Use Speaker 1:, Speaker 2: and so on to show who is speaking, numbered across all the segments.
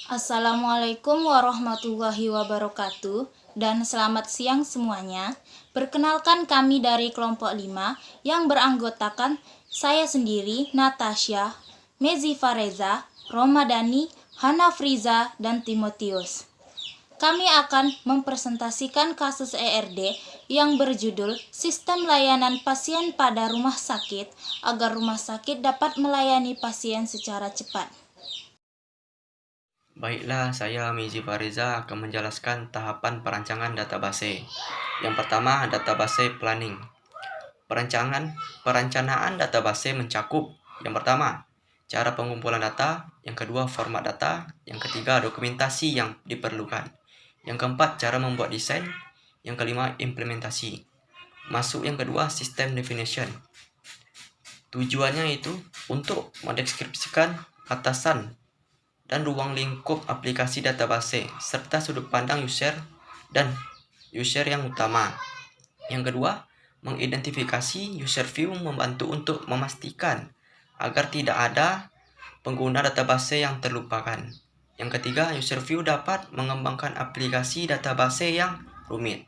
Speaker 1: Assalamualaikum warahmatullahi wabarakatuh dan selamat siang semuanya. Perkenalkan kami dari kelompok 5 yang beranggotakan saya sendiri, Natasha, Mezi Fareza, Romadani, Hana Friza, dan Timotius. Kami akan mempresentasikan kasus ERD yang berjudul Sistem Layanan Pasien pada Rumah Sakit agar rumah sakit dapat melayani pasien secara cepat.
Speaker 2: Baiklah, saya Miji Fariza akan menjelaskan tahapan perancangan database. Yang pertama, database planning. Perencanaan database mencakup yang pertama, cara pengumpulan data, yang kedua, format data, yang ketiga, dokumentasi yang diperlukan, yang keempat, cara membuat desain, yang kelima, implementasi. Masuk yang kedua, system definition. Tujuannya itu untuk mendeskripsikan batasan dan ruang lingkup aplikasi database, serta sudut pandang user dan user yang utama. Yang kedua, mengidentifikasi user view membantu untuk memastikan agar tidak ada pengguna database yang terlupakan. Yang ketiga, user view dapat mengembangkan aplikasi database yang rumit.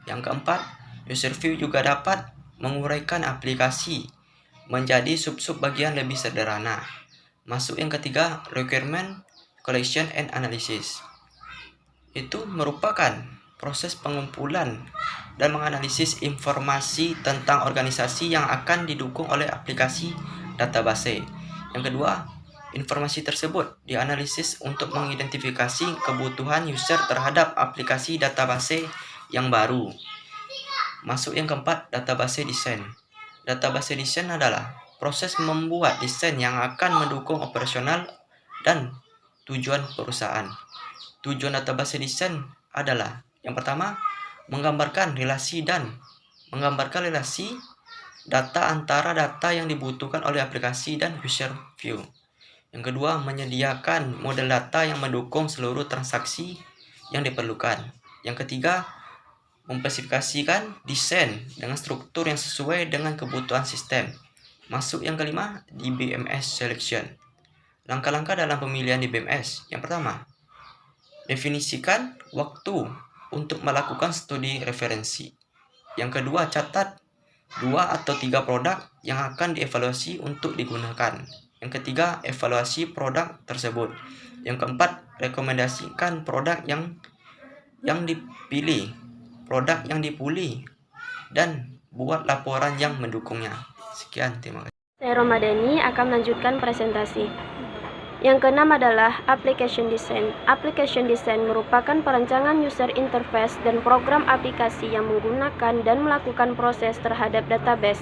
Speaker 2: Yang keempat, user view juga dapat menguraikan aplikasi menjadi sub-sub bagian lebih sederhana. Masuk yang ketiga, requirement collection and analysis. Itu merupakan proses pengumpulan dan menganalisis informasi tentang organisasi yang akan didukung oleh aplikasi database. Yang kedua, informasi tersebut dianalisis untuk mengidentifikasi kebutuhan user terhadap aplikasi database yang baru. Masuk yang keempat, database design. Database design adalah proses membuat desain yang akan mendukung operasional dan tujuan perusahaan. Tujuan database design adalah yang pertama, menggambarkan relasi data antara data yang dibutuhkan oleh aplikasi dan user view. Yang kedua, menyediakan model data yang mendukung seluruh transaksi yang diperlukan. Yang ketiga, memspesifikasikan desain dengan struktur yang sesuai dengan kebutuhan sistem. Masuk yang kelima, DBMS selection. Langkah-langkah dalam pemilihan DBMS. Yang pertama, definisikan waktu untuk melakukan studi referensi. Yang kedua, catat 2 atau 3 produk yang akan dievaluasi untuk digunakan. Yang ketiga, evaluasi produk tersebut. Yang keempat, rekomendasikan produk yang dipilih, produk yang dipilih, dan buat laporan yang mendukungnya. Sekian, terima kasih.
Speaker 3: Saya Romadani akan melanjutkan presentasi. Yang keenam adalah Application Design. Application Design merupakan perancangan user interface dan program aplikasi yang menggunakan dan melakukan proses terhadap database.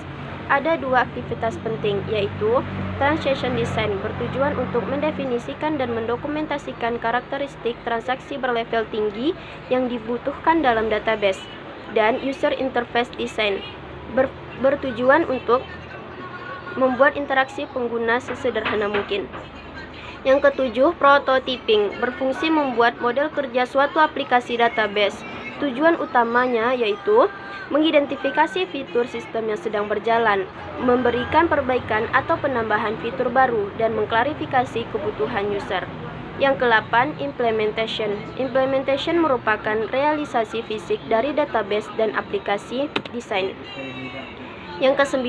Speaker 3: Ada dua aktivitas penting, yaitu Transaction Design bertujuan untuk mendefinisikan dan mendokumentasikan karakteristik transaksi berlevel tinggi yang dibutuhkan dalam database, dan User Interface Design bertujuan untuk membuat interaksi pengguna sesederhana mungkin. Yang ketujuh, prototyping berfungsi membuat model kerja suatu aplikasi database. Tujuan utamanya yaitu mengidentifikasi fitur sistem yang sedang berjalan, memberikan perbaikan atau penambahan fitur baru, dan mengklarifikasi kebutuhan user. Yang ke-8, implementation. Implementation merupakan realisasi fisik dari database dan aplikasi desain. Yang ke-9,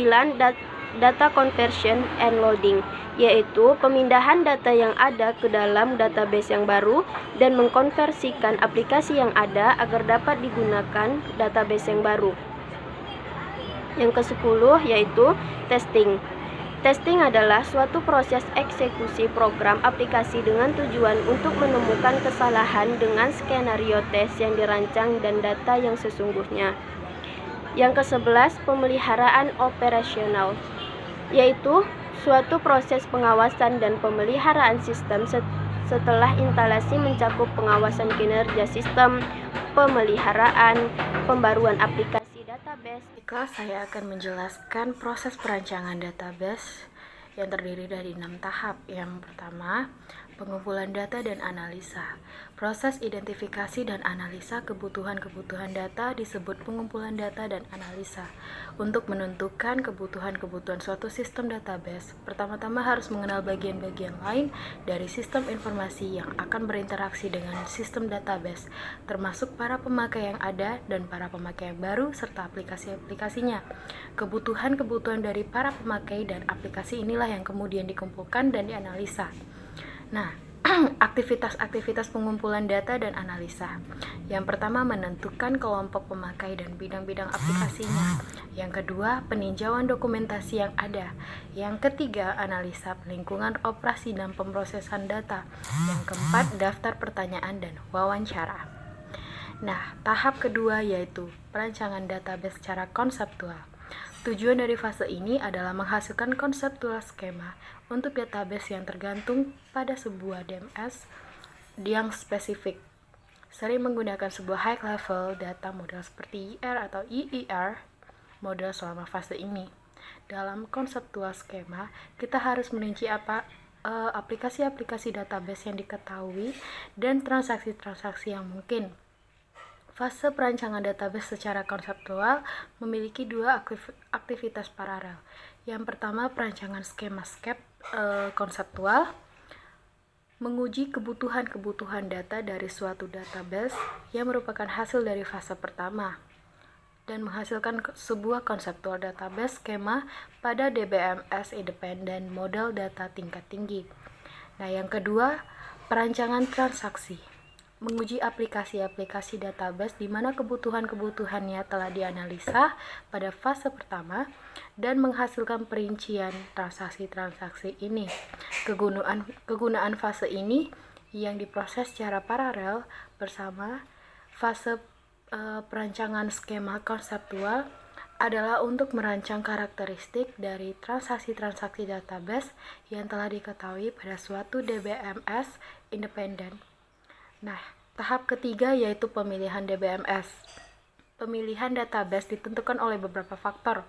Speaker 3: data conversion and loading, yaitu pemindahan data yang ada ke dalam database yang baru dan mengkonversikan aplikasi yang ada agar dapat digunakan database yang baru. Yang ke-10 yaitu testing. Testing adalah suatu proses eksekusi program aplikasi dengan tujuan untuk menemukan kesalahan dengan skenario tes yang dirancang dan data yang sesungguhnya. Yang ke-11, pemeliharaan operasional, yaitu suatu proses pengawasan dan pemeliharaan sistem setelah instalasi mencakup pengawasan kinerja sistem, pemeliharaan, pembaruan aplikasi database.
Speaker 4: Saya akan menjelaskan proses perancangan database yang terdiri dari 6 tahap. Yang pertama, Pengumpulan data dan analisa. Proses identifikasi dan analisa kebutuhan-kebutuhan data disebut pengumpulan data dan analisa. Untuk menentukan kebutuhan-kebutuhan suatu sistem database, pertama-tama harus mengenal bagian-bagian lain dari sistem informasi yang akan berinteraksi dengan sistem database, termasuk para pemakai yang ada dan para pemakai yang baru serta aplikasi-aplikasinya. Kebutuhan-kebutuhan dari para pemakai dan aplikasi inilah yang kemudian dikumpulkan dan dianalisa. Nah, aktivitas-aktivitas pengumpulan data dan analisa. Yang pertama, menentukan kelompok pemakai dan bidang-bidang aplikasinya. Yang kedua, peninjauan dokumentasi yang ada. Yang ketiga, analisa lingkungan operasi dan pemrosesan data. Yang keempat, daftar pertanyaan dan wawancara. Nah, tahap kedua yaitu perancangan database secara konseptual. Tujuan dari fase ini adalah menghasilkan konseptual skema untuk database yang tergantung pada sebuah DMS yang spesifik. Sering menggunakan sebuah high level data model seperti IR atau EER model selama fase ini. Dalam konseptual skema, kita harus merinci aplikasi-aplikasi database yang diketahui dan transaksi-transaksi yang mungkin. Fase perancangan database secara konseptual memiliki dua aktivitas paralel. Yang pertama, perancangan skema konseptual, menguji kebutuhan-kebutuhan data dari suatu database yang merupakan hasil dari fase pertama, dan menghasilkan sebuah konseptual database skema pada DBMS independen model data tingkat tinggi. Nah, yang kedua, perancangan transaksi. Menguji aplikasi-aplikasi database di mana kebutuhan-kebutuhannya telah dianalisa pada fase pertama dan menghasilkan perincian transaksi-transaksi ini. Kegunaan fase ini yang diproses secara paralel bersama fase perancangan skema konseptual adalah untuk merancang karakteristik dari transaksi-transaksi database yang telah diketahui pada suatu DBMS independen. Nah, tahap ketiga yaitu pemilihan DBMS. Pemilihan database ditentukan oleh beberapa faktor,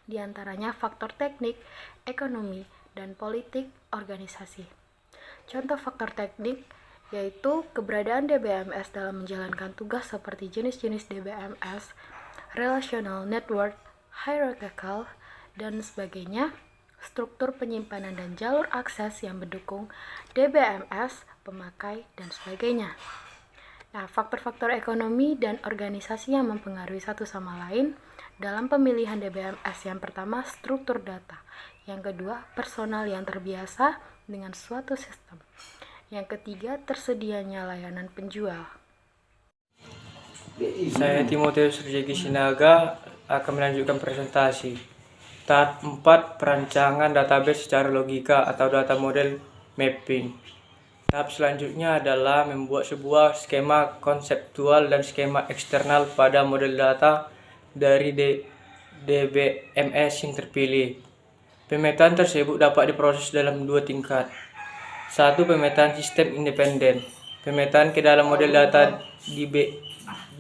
Speaker 4: di antaranya faktor teknik, ekonomi, dan politik organisasi. Contoh faktor teknik yaitu keberadaan DBMS dalam menjalankan tugas seperti jenis-jenis DBMS, relational network, hierarchical, dan sebagainya, struktur penyimpanan dan jalur akses yang mendukung DBMS, pemakai, dan sebagainya. Nah, faktor-faktor ekonomi dan organisasi yang mempengaruhi satu sama lain dalam pemilihan DBMS. Yang pertama, struktur data. Yang kedua, personal yang terbiasa dengan suatu sistem. Yang ketiga, tersedianya layanan penjual.
Speaker 5: Saya Timotius Rizky Sinaga akan melanjutkan presentasi. Tahap 4, perancangan database secara logika atau data model mapping. Tahap selanjutnya adalah membuat sebuah skema konseptual dan skema eksternal pada model data dari DBMS yang terpilih. Pemetaan tersebut dapat diproses dalam dua tingkat. 1. Pemetaan sistem independen. Pemetaan ke dalam model data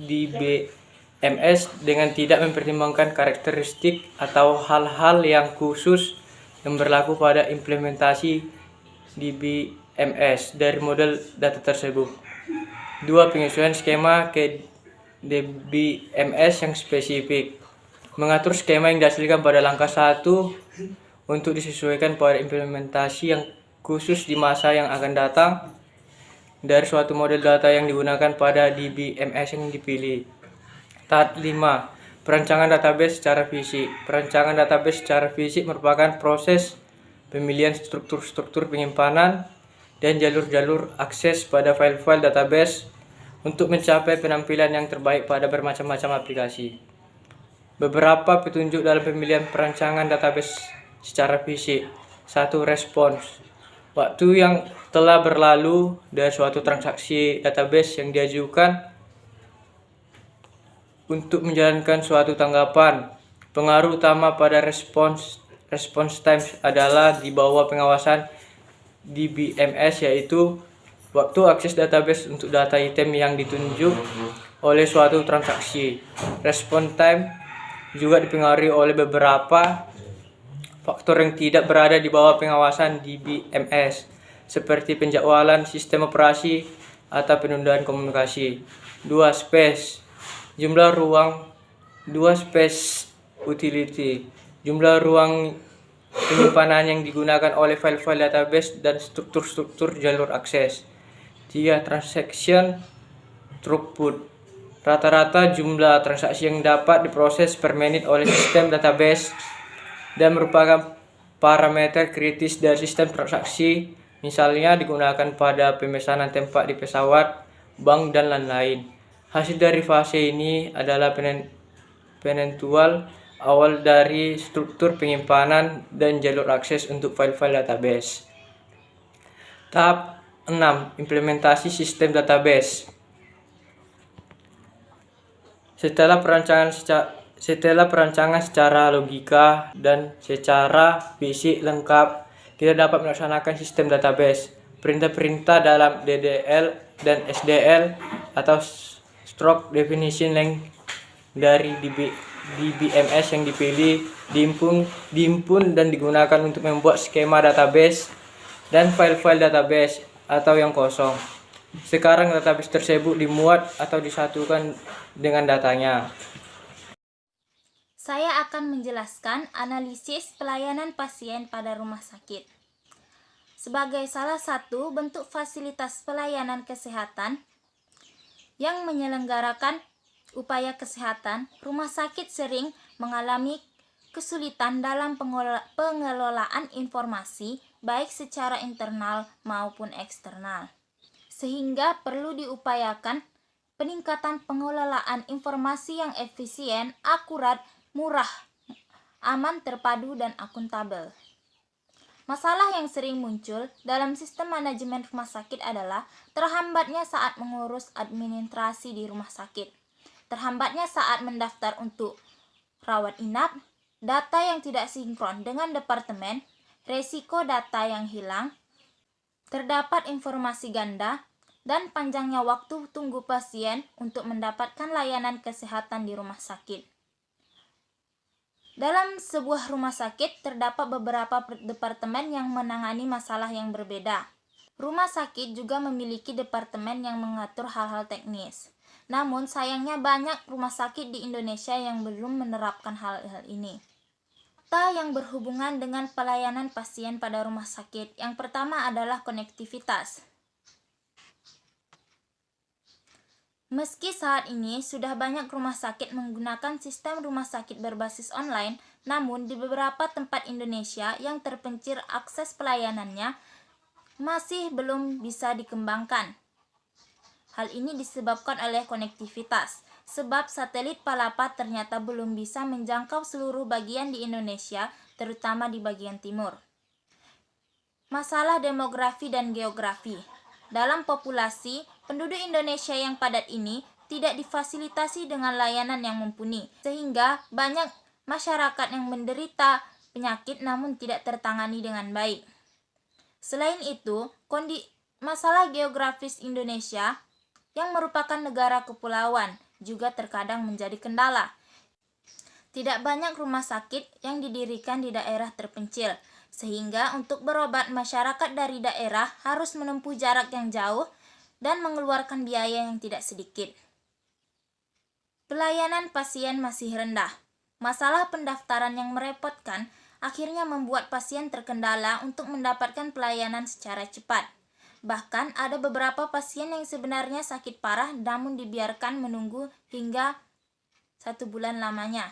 Speaker 5: DBMS dengan tidak mempertimbangkan karakteristik atau hal-hal yang khusus yang berlaku pada implementasi DBMS dari model data tersebut. 2. Penyesuaian skema ke DBMS yang spesifik. Mengatur skema yang dihasilkan pada langkah 1 untuk disesuaikan pada implementasi yang khusus di masa yang akan datang dari suatu model data yang digunakan pada DBMS yang dipilih. Tahap 5. Perancangan database secara fisik. Perancangan database secara fisik merupakan proses pemilihan struktur-struktur penyimpanan dan jalur-jalur akses pada file-file database untuk mencapai penampilan yang terbaik pada bermacam-macam aplikasi. Beberapa petunjuk dalam pemilihan perancangan database secara fisik. 1. Respons. Waktu yang telah berlalu dari suatu transaksi database yang diajukan untuk menjalankan suatu tanggapan. Pengaruh utama pada response time adalah di bawah pengawasan DBMS, yaitu waktu akses database untuk data item yang ditunjuk oleh suatu transaksi. Response time juga dipengaruhi oleh beberapa faktor yang tidak berada di bawah pengawasan DBMS, seperti penjadwalan sistem operasi atau penundaan komunikasi. 2. Space. Jumlah ruang. 2. Space utility. Jumlah ruang penyimpanan yang digunakan oleh file-file database dan struktur-struktur jalur akses. 3. Transaction throughput. Rata-rata jumlah transaksi yang dapat diproses per menit oleh sistem database dan merupakan parameter kritis dari sistem transaksi, misalnya digunakan pada pemesanan tempat di pesawat, bank, dan lain-lain. Hasil dari fase ini adalah penentuan awal dari struktur penyimpanan dan jalur akses untuk file-file database. Tahap 6. Implementasi sistem database. Setelah perancangan secara logika dan secara fisik lengkap, kita dapat melaksanakan sistem database. Perintah-perintah dalam DDL dan SDL atau Stroke Definition Length dari DBMS yang dipilih, diimpun dan digunakan untuk membuat skema database dan file-file database atau yang kosong. Sekarang database tersebut dimuat atau disatukan dengan datanya.
Speaker 1: Saya akan menjelaskan analisis pelayanan pasien pada rumah sakit. Sebagai salah satu bentuk fasilitas pelayanan kesehatan yang menyelenggarakan upaya kesehatan, rumah sakit sering mengalami kesulitan dalam pengelolaan informasi baik secara internal maupun eksternal. Sehingga perlu diupayakan peningkatan pengelolaan informasi yang efisien, akurat, murah, aman, terpadu, dan akuntabel. Masalah yang sering muncul dalam sistem manajemen rumah sakit adalah terhambatnya saat mengurus administrasi di rumah sakit, terhambatnya saat mendaftar untuk rawat inap, data yang tidak sinkron dengan departemen, resiko data yang hilang, terdapat informasi ganda, dan panjangnya waktu tunggu pasien untuk mendapatkan layanan kesehatan di rumah sakit. Dalam sebuah rumah sakit terdapat beberapa departemen yang menangani masalah yang berbeda. Rumah sakit juga memiliki departemen yang mengatur hal-hal teknis. Namun sayangnya banyak rumah sakit di Indonesia yang belum menerapkan hal-hal ini. Fakta yang berhubungan dengan pelayanan pasien pada rumah sakit. Yang pertama adalah konektivitas. Meski saat ini sudah banyak rumah sakit menggunakan sistem rumah sakit berbasis online, namun di beberapa tempat Indonesia yang terpencil akses pelayanannya masih belum bisa dikembangkan. Hal ini disebabkan oleh konektivitas, sebab satelit Palapa ternyata belum bisa menjangkau seluruh bagian di Indonesia, terutama di bagian timur. Masalah demografi dan geografi. Dalam populasi, penduduk Indonesia yang padat ini tidak difasilitasi dengan layanan yang mumpuni, sehingga banyak masyarakat yang menderita penyakit namun tidak tertangani dengan baik. Selain itu, masalah geografis Indonesia yang merupakan negara kepulauan juga terkadang menjadi kendala. Tidak banyak rumah sakit yang didirikan di daerah terpencil, sehingga untuk berobat masyarakat dari daerah harus menempuh jarak yang jauh dan mengeluarkan biaya yang tidak sedikit. Pelayanan pasien masih rendah. Masalah pendaftaran yang merepotkan akhirnya membuat pasien terkendala untuk mendapatkan pelayanan secara cepat. Bahkan ada beberapa pasien yang sebenarnya sakit parah namun dibiarkan menunggu hingga 1 bulan lamanya.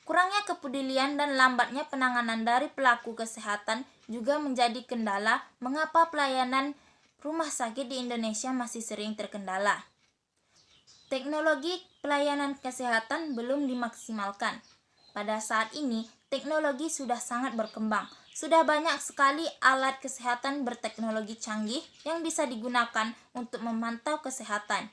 Speaker 1: Kurangnya kepedulian dan lambatnya penanganan dari pelaku kesehatan juga menjadi kendala mengapa pelayanan rumah sakit di Indonesia masih sering terkendala. Teknologi pelayanan kesehatan belum dimaksimalkan. Pada saat ini, teknologi sudah sangat berkembang. Sudah banyak sekali alat kesehatan berteknologi canggih yang bisa digunakan untuk memantau kesehatan.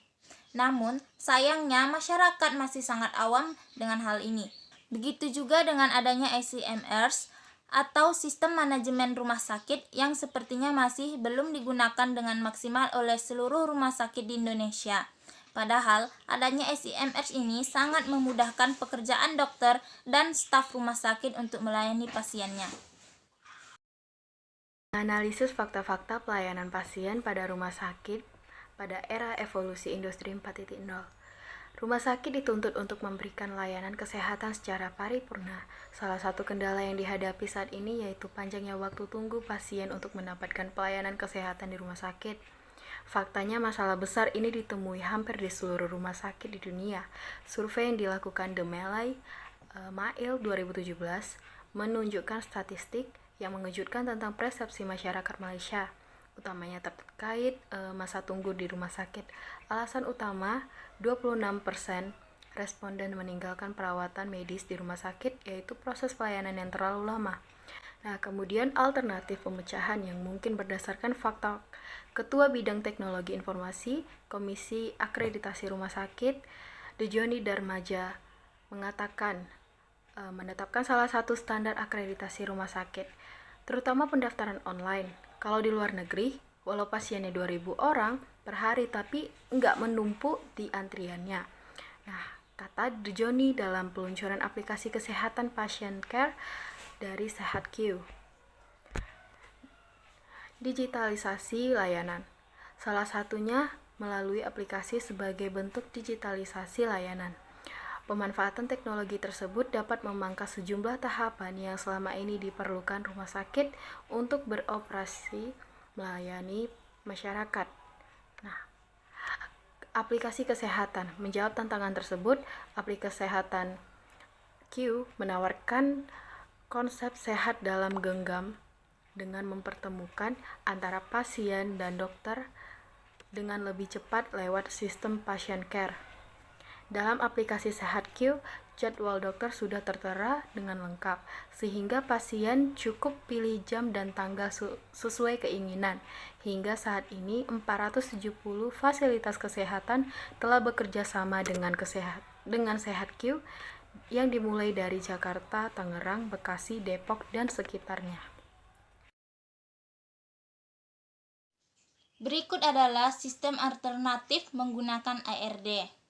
Speaker 1: Namun, sayangnya masyarakat masih sangat awam dengan hal ini. Begitu juga dengan adanya ICMRs atau sistem manajemen rumah sakit yang sepertinya masih belum digunakan dengan maksimal oleh seluruh rumah sakit di Indonesia. Padahal adanya ICMRs ini sangat memudahkan pekerjaan dokter dan staf rumah sakit untuk melayani pasiennya.
Speaker 4: Analisis fakta-fakta pelayanan pasien pada rumah sakit pada era evolusi industri 4.0. Rumah sakit dituntut untuk memberikan layanan kesehatan secara paripurna. Salah satu kendala yang dihadapi saat ini yaitu panjangnya waktu tunggu pasien untuk mendapatkan pelayanan kesehatan di rumah sakit. Faktanya masalah besar ini ditemui hampir di seluruh rumah sakit di dunia. Survei yang dilakukan The Mail 2017 menunjukkan statistik yang mengejutkan tentang persepsi masyarakat Malaysia, utamanya terkait masa tunggu di rumah sakit. Alasan utama, 26% responden meninggalkan perawatan medis di rumah sakit, yaitu proses pelayanan yang terlalu lama. Nah, kemudian alternatif pemecahan yang mungkin berdasarkan fakta. Ketua Bidang Teknologi Informasi, Komisi Akreditasi Rumah Sakit, Dejoni Darmaja, mengatakan menetapkan salah satu standar akreditasi rumah sakit, terutama pendaftaran online. Kalau di luar negeri, walau pasiennya 2.000 orang per hari, tapi nggak menumpuk di antriannya. Nah, kata Dejoni dalam peluncuran aplikasi kesehatan Patient Care dari SehatQ. Digitalisasi layanan. Salah satunya melalui aplikasi sebagai bentuk digitalisasi layanan. Pemanfaatan teknologi tersebut dapat memangkas sejumlah tahapan yang selama ini diperlukan rumah sakit untuk beroperasi melayani masyarakat. Nah, aplikasi kesehatan menjawab tantangan tersebut. Aplikasi kesehatan Q menawarkan konsep sehat dalam genggam dengan mempertemukan antara pasien dan dokter dengan lebih cepat lewat sistem Patient Care. Dalam aplikasi SehatQ, jadwal dokter sudah tertera dengan lengkap, sehingga pasien cukup pilih jam dan tanggal sesuai keinginan. Hingga saat ini, 470 fasilitas kesehatan telah bekerja sama dengan SehatQ yang dimulai dari Jakarta, Tangerang, Bekasi, Depok, dan sekitarnya.
Speaker 1: Berikut adalah sistem alternatif menggunakan ARD.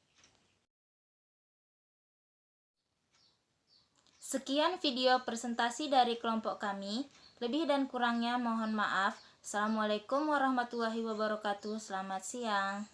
Speaker 1: Sekian video presentasi dari kelompok kami. Lebih dan kurangnya mohon maaf. Assalamualaikum warahmatullahi wabarakatuh. Selamat siang.